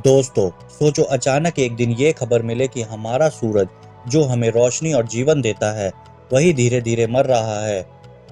दोस्तों, सोचो अचानक एक दिन ये खबर मिले कि हमारा सूरज जो हमें रोशनी और जीवन देता है, वही धीरे धीरे मर रहा है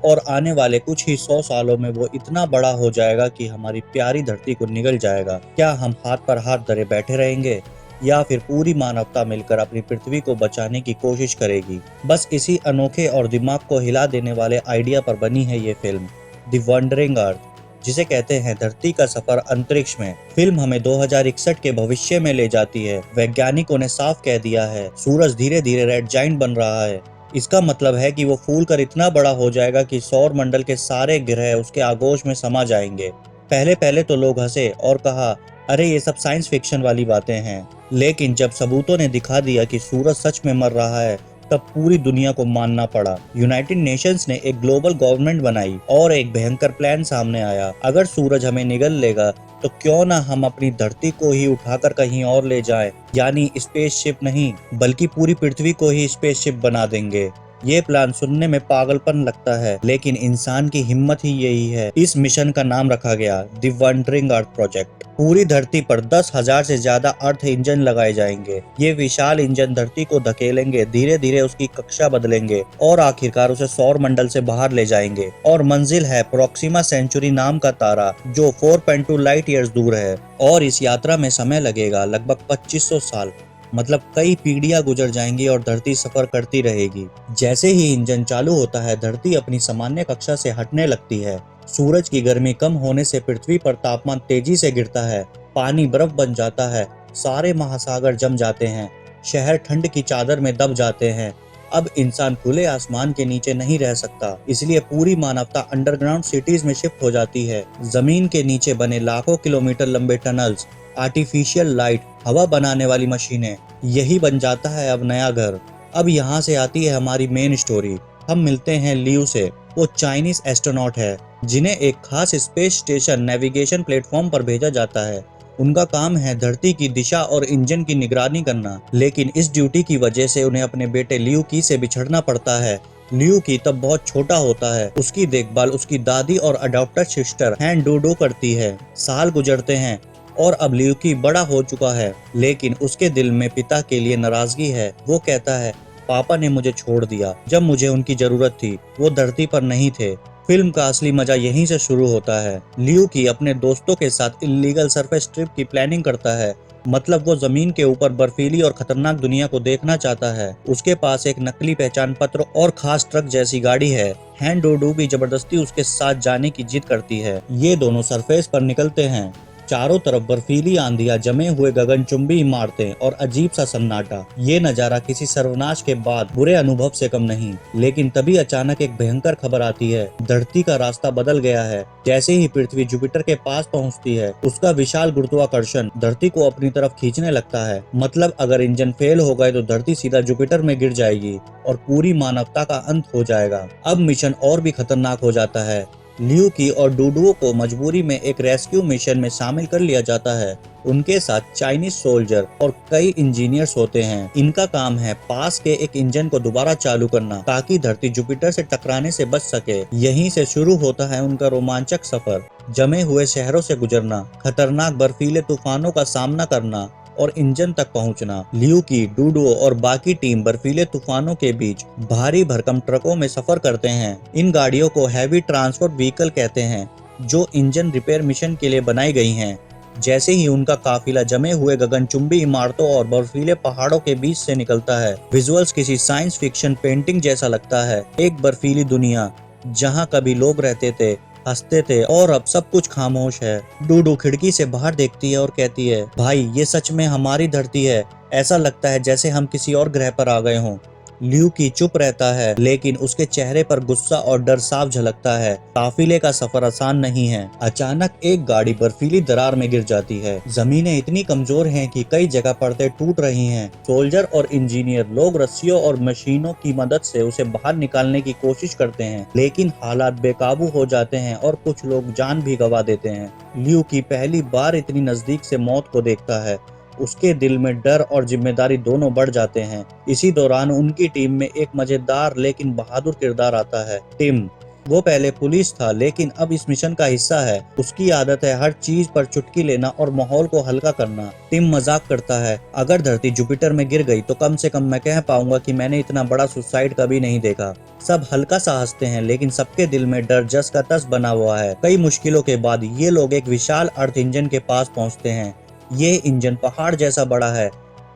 और आने वाले कुछ ही 100 सालों में वो इतना बड़ा हो जाएगा कि हमारी प्यारी धरती को निगल जाएगा। क्या हम हाथ पर हाथ धरे बैठे रहेंगे या फिर पूरी मानवता मिलकर अपनी पृथ्वी को बचाने की कोशिश करेगी? बस इसी अनोखे और दिमाग को हिला देने वाले आइडिया पर बनी है ये फिल्म द वंडरिंग अर्थ, जिसे कहते हैं धरती का सफर अंतरिक्ष में। फिल्म हमें 2061 के भविष्य में ले जाती है। वैज्ञानिकों ने साफ कह दिया है, सूरज धीरे धीरे रेड जाइंट बन रहा है। इसका मतलब है कि वो फूल कर इतना बड़ा हो जाएगा कि सौर मंडल के सारे ग्रह उसके आगोश में समा जाएंगे। पहले पहले तो लोग हंसे और कहा, अरे ये सब साइंस फिक्शन वाली बातें हैं। लेकिन जब सबूतों ने दिखा दिया कि सूरज सच में मर रहा है, तब पूरी दुनिया को मानना पड़ा। यूनाइटेड नेशंस ने एक ग्लोबल गवर्नमेंट बनाई और एक भयंकर प्लान सामने आया। अगर सूरज हमें निगल लेगा तो क्यों ना हम अपनी धरती को ही उठाकर कहीं और ले जाएं, यानी स्पेसशिप नहीं बल्कि पूरी पृथ्वी को ही स्पेसशिप बना देंगे। ये प्लान सुनने में पागलपन लगता है, लेकिन इंसान की हिम्मत ही यही है। इस मिशन का नाम रखा गया द वंडरिंग अर्थ प्रोजेक्ट। पूरी धरती पर 10,000 से ज्यादा अर्थ इंजन लगाए जाएंगे। ये विशाल इंजन धरती को धकेलेंगे, धीरे धीरे उसकी कक्षा बदलेंगे और आखिरकार उसे सौर मंडल से बाहर ले जाएंगे। और मंजिल है प्रोक्सिमा सेंचुरी नाम का तारा, जो 4.2 लाइट ईयर्स दूर है। और इस यात्रा में समय लगेगा लगभग 2500 साल। मतलब कई पीढ़ियां गुजर जाएंगी और धरती सफर करती रहेगी। जैसे ही इंजन चालू होता है, धरती अपनी सामान्य कक्षा से हटने लगती है। सूरज की गर्मी कम होने से पृथ्वी पर तापमान तेजी से गिरता है, पानी बर्फ बन जाता है, सारे महासागर जम जाते हैं, शहर ठंड की चादर में दब जाते हैं। अब इंसान खुले आसमान के नीचे नहीं रह सकता, इसलिए पूरी मानवता अंडरग्राउंड सिटीज में शिफ्ट हो जाती है। जमीन के नीचे बने लाखों किलोमीटर लंबे टनल्स, आर्टिफिशियल लाइट, हवा बनाने वाली मशीनें, यही बन जाता है अब नया घर। अब यहाँ से आती है हमारी मेन स्टोरी। हम मिलते हैं लियू से। वो चाइनीज एस्ट्रोनॉट है जिन्हें एक खास स्पेस स्टेशन नेविगेशन प्लेटफॉर्म पर भेजा जाता है। उनका काम है धरती की दिशा और इंजन की निगरानी करना, लेकिन इस ड्यूटी की वजह से उन्हें अपने बेटे लियू की से बिछड़ना पड़ता है। लियू की तब बहुत छोटा होता है। उसकी देखभाल उसकी दादी और अडॉप्टर सिस्टर हैन डूडू करती है। साल गुजरते हैं और अब लियू की बड़ा हो चुका है, लेकिन उसके दिल में पिता के लिए नाराजगी है। वो कहता है, पापा ने मुझे छोड़ दिया जब मुझे उनकी जरूरत थी, वो धरती पर नहीं थे। फिल्म का असली मजा यहीं से शुरू होता है। लियू की अपने दोस्तों के साथ इल्लीगल सरफेस ट्रिप की प्लानिंग करता है। मतलब वो जमीन के ऊपर बर्फीली और खतरनाक दुनिया को देखना चाहता है। उसके पास एक नकली पहचान पत्र और खास ट्रक जैसी गाड़ी है। हैन डूडू भी जबरदस्ती उसके साथ जाने की जिद करती है। ये दोनों सरफेस पर निकलते हैं। चारों तरफ बर्फीली आंधियां, जमे हुए गगनचुंबी इमारतें और अजीब सा सन्नाटा। ये नजारा किसी सर्वनाश के बाद बुरे अनुभव से कम नहीं। लेकिन तभी अचानक एक भयंकर खबर आती है, धरती का रास्ता बदल गया है। जैसे ही पृथ्वी जुपिटर के पास पहुंचती है, उसका विशाल गुरुत्वाकर्षण धरती को अपनी तरफ खींचने लगता है। मतलब अगर इंजन फेल हो गए तो धरती सीधा जुपिटर में गिर जाएगी और पूरी मानवता का अंत हो जाएगा। अब मिशन और भी खतरनाक हो जाता है। लियू की और डूडुओ को मजबूरी में एक रेस्क्यू मिशन में शामिल कर लिया जाता है। उनके साथ चाइनीज सोल्जर और कई इंजीनियर्स होते हैं। इनका काम है पास के एक इंजन को दोबारा चालू करना, ताकि धरती जुपिटर से टकराने से बच सके। यहीं से शुरू होता है उनका रोमांचक सफर। जमे हुए शहरों से गुजरना, खतरनाक बर्फीले तूफानों का सामना करना और इंजन तक पहुंचना। लियू की, डूडुओ और बाकी टीम बर्फीले तूफानों के बीच भारी भरकम ट्रकों में सफर करते हैं। इन गाड़ियों को हैवी ट्रांसपोर्ट व्हीकल कहते हैं, जो इंजन रिपेयर मिशन के लिए बनाई गई हैं। जैसे ही उनका काफिला जमे हुए गगनचुंबी इमारतों और बर्फीले पहाड़ों के बीच से निकलता है, विजुअल्स किसी साइंस फिक्शन पेंटिंग जैसा लगता है। एक बर्फीली दुनिया जहां कभी लोग रहते थे, हंसते थे और अब सब कुछ खामोश है। डूडू खिड़की से बाहर देखती है और कहती है, भाई ये सच में हमारी धरती है। ऐसा लगता है जैसे हम किसी और ग्रह पर आ गए हों। लियू की चुप रहता है, लेकिन उसके चेहरे पर गुस्सा और डर साफ झलकता है। काफिले का सफर आसान नहीं है। अचानक एक गाड़ी बर्फीली दरार में गिर जाती है। जमीनें इतनी कमजोर हैं कि कई जगह परतें टूट रही हैं। सोल्जर और इंजीनियर लोग रस्सियों और मशीनों की मदद से उसे बाहर निकालने की कोशिश करते हैं, लेकिन हालात बेकाबू हो जाते हैं और कुछ लोग जान भी गंवा देते हैं। लियू की पहली बार इतनी नजदीक से मौत को देखता है। उसके दिल में डर और जिम्मेदारी दोनों बढ़ जाते हैं। इसी दौरान उनकी टीम में एक मजेदार लेकिन बहादुर किरदार आता है, टिम। वो पहले पुलिस था लेकिन अब इस मिशन का हिस्सा है। उसकी आदत है हर चीज पर चुटकी लेना और माहौल को हल्का करना। टिम मजाक करता है, अगर धरती जुपिटर में गिर गई तो कम से कम मैं कह पाऊंगा कि मैंने इतना बड़ा सुसाइड कभी नहीं देखा। सब हल्का सा हंसते हैं लेकिन सबके दिल में डर जस का तस बना हुआ है। कई मुश्किलों के बाद ये लोग एक विशाल अर्थ इंजन के पास पहुंचते हैं। ये इंजन पहाड़ जैसा बड़ा है,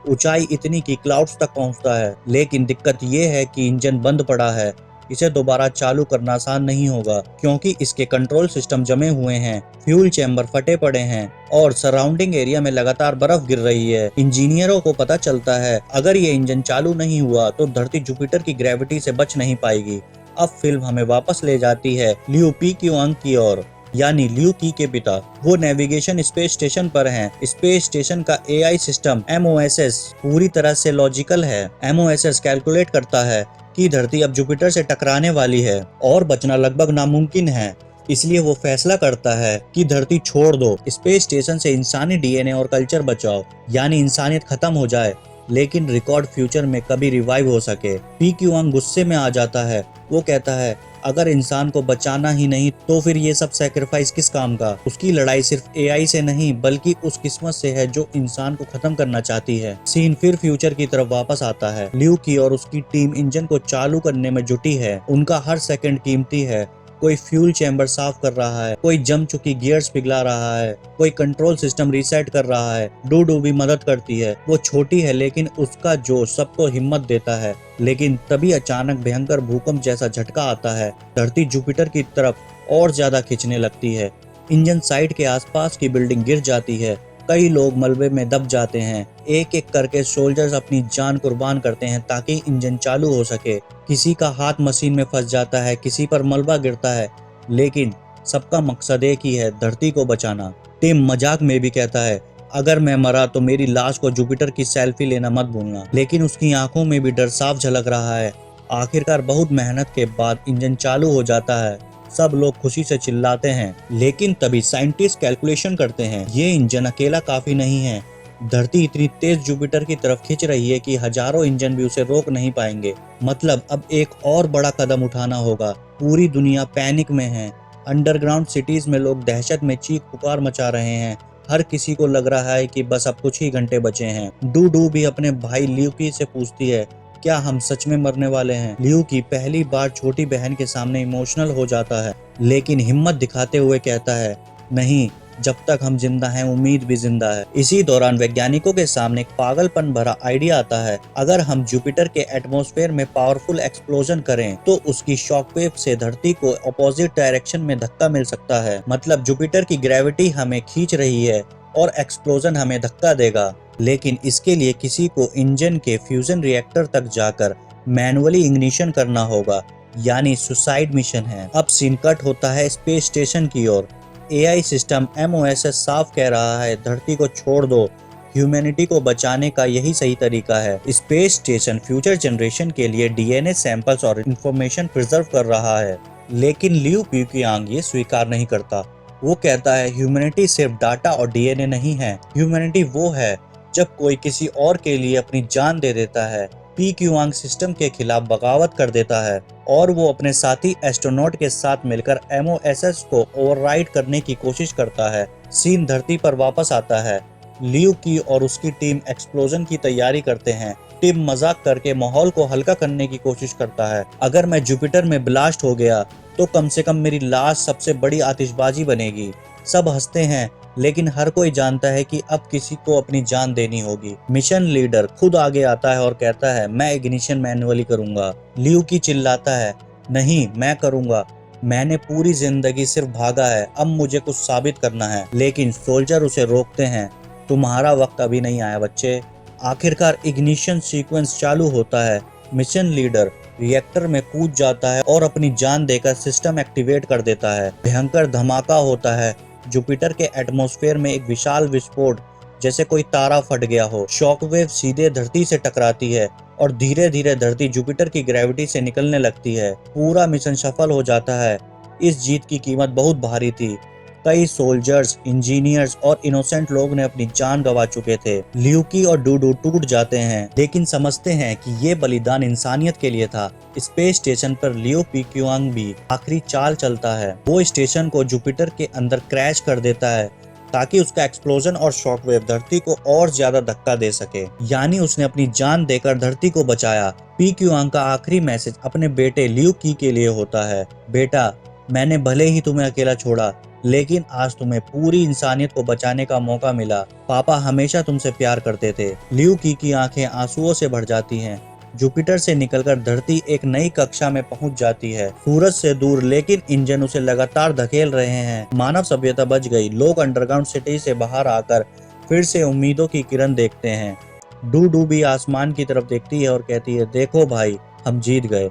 ऊंचाई इतनी कि क्लाउड्स तक पहुंचता है। लेकिन दिक्कत ये है कि इंजन बंद पड़ा है। इसे दोबारा चालू करना आसान नहीं होगा क्योंकि इसके कंट्रोल सिस्टम जमे हुए हैं, फ्यूल चैम्बर फटे पड़े हैं और सराउंडिंग एरिया में लगातार बर्फ गिर रही है। इंजीनियरों को पता चलता है अगर ये इंजन चालू नहीं हुआ तो धरती जुपिटर की ग्रेविटी से बच नहीं पाएगी। अब फिल्म हमें वापस ले जाती है लियू पी क्युआंग की ओर, यानी लियू की के पिता। वो नेविगेशन स्पेस स्टेशन पर हैं। स्पेस स्टेशन का एआई सिस्टम MOSS पूरी तरह से लॉजिकल है। MOSS कैलकुलेट करता है कि धरती अब जुपिटर से टकराने वाली है और बचना लगभग नामुमकिन है। इसलिए वो फैसला करता है कि धरती छोड़ दो, स्पेस स्टेशन से इंसानी DNA और कल्चर बचाओ, यानी इंसानियत खत्म हो जाए लेकिन रिकॉर्ड फ्यूचर में कभी रिवाइव हो सके। पी क्युआंग गुस्से में आ जाता है। वो कहता है अगर इंसान को बचाना ही नहीं तो फिर ये सब सैक्रिफाइस किस काम का। उसकी लड़ाई सिर्फ AI से नहीं बल्कि उस किस्मत से है जो इंसान को खत्म करना चाहती है। सीन फिर फ्यूचर की तरफ वापस आता है। ल्यू की और उसकी टीम इंजन को चालू करने में जुटी है। उनका हर सेकंड कीमती है। कोई फ्यूल चैम्बर साफ कर रहा है, कोई जम चुकी गियर्स पिघला रहा है, कोई कंट्रोल सिस्टम रीसेट कर रहा है। डू भी मदद करती है। वो छोटी है लेकिन उसका जोश सबको हिम्मत देता है। लेकिन तभी अचानक भयंकर भूकंप जैसा झटका आता है। धरती जुपिटर की तरफ और ज्यादा खिंचने लगती है। इंजन साइट के आसपास की बिल्डिंग गिर जाती है। कई लोग मलबे में दब जाते हैं। एक एक करके सोल्जर्स अपनी जान कुर्बान करते हैं ताकि इंजन चालू हो सके। किसी का हाथ मशीन में फंस जाता है, किसी पर मलबा गिरता है, लेकिन सबका मकसद एक ही है, धरती को बचाना। टिम मजाक में भी कहता है अगर मैं मरा तो मेरी लाश को जुपिटर की सेल्फी लेना मत भूलना। लेकिन उसकी आंखों में भी डर साफ झलक रहा है। आखिरकार बहुत मेहनत के बाद इंजन चालू हो जाता है। सब लोग खुशी से चिल्लाते हैं। लेकिन तभी साइंटिस्ट कैलकुलेशन करते हैं ये इंजन अकेला काफी नहीं है। धरती इतनी तेज जुपिटर की तरफ खिंच रही है कि हजारों इंजन भी उसे रोक नहीं पाएंगे। मतलब अब एक और बड़ा कदम उठाना होगा। पूरी दुनिया पैनिक में है। अंडरग्राउंड सिटीज में लोग दहशत में चीख पुकार मचा रहे हैं। हर किसी को लग रहा है कि बस अब कुछ ही घंटे बचे हैं। डू भी अपने भाई ल्यूकी से पूछती है क्या हम सच में मरने वाले हैं। ल्यूकी पहली बार छोटी बहन के सामने इमोशनल हो जाता है लेकिन हिम्मत दिखाते हुए कहता है नहीं, जब तक हम जिंदा हैं उम्मीद भी जिंदा है। इसी दौरान वैज्ञानिकों के सामने एक पागलपन भरा आइडिया आता है। अगर हम जुपिटर के एटमॉस्फेयर में पावरफुल एक्सप्लोजन करें तो उसकी शॉकवेव से धरती को अपोजिट डायरेक्शन में धक्का मिल सकता है। मतलब जुपिटर की ग्रेविटी हमें खींच रही है और एक्सप्लोजन हमें धक्का देगा। लेकिन इसके लिए किसी को इंजन के फ्यूजन रिएक्टर तक जाकर मैनुअली इग्निशन करना होगा, यानी सुसाइड मिशन है। अब सीन कट होता है स्पेस स्टेशन की ओर। AI सिस्टम MOSS साफ कह रहा है धरती को छोड़ दो, ह्यूमैनिटी को बचाने का यही सही तरीका है। स्पेस स्टेशन फ्यूचर जनरेशन के लिए DNA सैंपल्स और इंफॉर्मेशन प्रिजर्व कर रहा है। लेकिन लियू प्यूकियांग ये स्वीकार नहीं करता। वो कहता है ह्यूमैनिटी सिर्फ डाटा और DNA नहीं है, ह्यूमैनिटी वो है जब कोई किसी और के लिए अपनी जान दे देता है। पी क्युआंग सिस्टम के खिलाफ बगावत कर देता है और वो अपने साथी एस्ट्रोनॉट के साथ मिलकर MOSS को ओवरराइड करने की कोशिश करता है। सीन धरती पर वापस आता है। लियू की और उसकी टीम एक्सप्लोजन की तैयारी करते हैं। टिम मजाक करके माहौल को हल्का करने की कोशिश करता है। अगर मैं जुपिटर में ब्लास्ट हो गया तो कम से कम मेरी लाश सबसे बड़ी आतिशबाजी बनेगी। सब हंसते हैं लेकिन हर कोई जानता है कि अब किसी को अपनी जान देनी होगी। मिशन लीडर खुद आगे आता है और कहता है मैं इग्निशन मैन्युअली करूंगा। लियू की चिल्लाता है नहीं, मैं करूंगा, मैंने पूरी जिंदगी सिर्फ भागा है, अब मुझे कुछ साबित करना है। लेकिन सोल्जर उसे रोकते हैं, तुम्हारा वक्त अभी नहीं आया बच्चे। आखिरकार इग्निशन सीक्वेंस चालू होता है। मिशन लीडर रिएक्टर में कूद जाता है और अपनी जान देकर सिस्टम एक्टिवेट कर देता है। भयंकर धमाका होता है। जुपिटर के एटमॉस्फेयर में एक विशाल विस्फोट जैसे कोई तारा फट गया हो। शॉकवेव सीधे धरती से टकराती है और धीरे धीरे धरती जुपिटर की ग्रेविटी से निकलने लगती है। पूरा मिशन सफल हो जाता है। इस जीत की कीमत बहुत भारी थी। कई सोल्जर्स, इंजीनियर्स और इनोसेंट लोग ने अपनी जान गंवा चुके थे। ल्यूकी और डूडू टूट जाते हैं, लेकिन समझते हैं कि ये बलिदान इंसानियत के लिए था। स्पेस स्टेशन पर लियो पीक्युआंग भी आखिरी चाल चलता है। वो स्टेशन को जुपिटर के अंदर क्रैश कर देता है ताकि उसका एक्सप्लोजन और शॉकवेव धरती को और ज्यादा धक्का दे सके। यानी उसने अपनी जान देकर धरती को बचाया। पीक्युआंग का आखिरी मैसेज अपने बेटे लियू की के लिए होता है, बेटा, मैंने भले ही तुम्हें अकेला छोड़ा, लेकिन आज तुम्हें पूरी इंसानियत को बचाने का मौका मिला। पापा हमेशा तुमसे प्यार करते थे। लियू की आंखें आंसुओं से भर जाती हैं। जुपिटर से निकलकर धरती एक नई कक्षा में पहुंच जाती है, सूरज से दूर, लेकिन इंजन उसे लगातार धकेल रहे हैं। मानव सभ्यता बच गई। लोग अंडरग्राउंड सिटी से बाहर आकर फिर से उम्मीदों की किरण देखते हैं। डू भी आसमान की तरफ देखती है और कहती है, देखो भाई, हम जीत गए।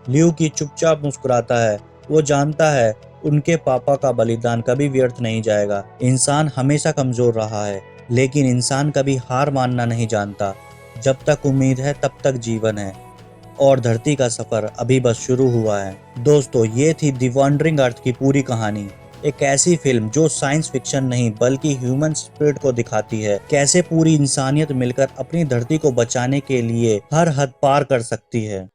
लियू की चुपचाप मुस्कुराता है। वो जानता है उनके पापा का बलिदान कभी व्यर्थ नहीं जाएगा। इंसान हमेशा कमजोर रहा है, लेकिन इंसान कभी हार मानना नहीं जानता। जब तक उम्मीद है तब तक जीवन है, और धरती का सफर अभी बस शुरू हुआ है। दोस्तों, ये थी द वंडरिंग अर्थ की पूरी कहानी। एक ऐसी फिल्म जो साइंस फिक्शन नहीं बल्कि ह्यूमन स्पिरिट को दिखाती है, कैसे पूरी इंसानियत मिलकर अपनी धरती को बचाने के लिए हर हद पार कर सकती है।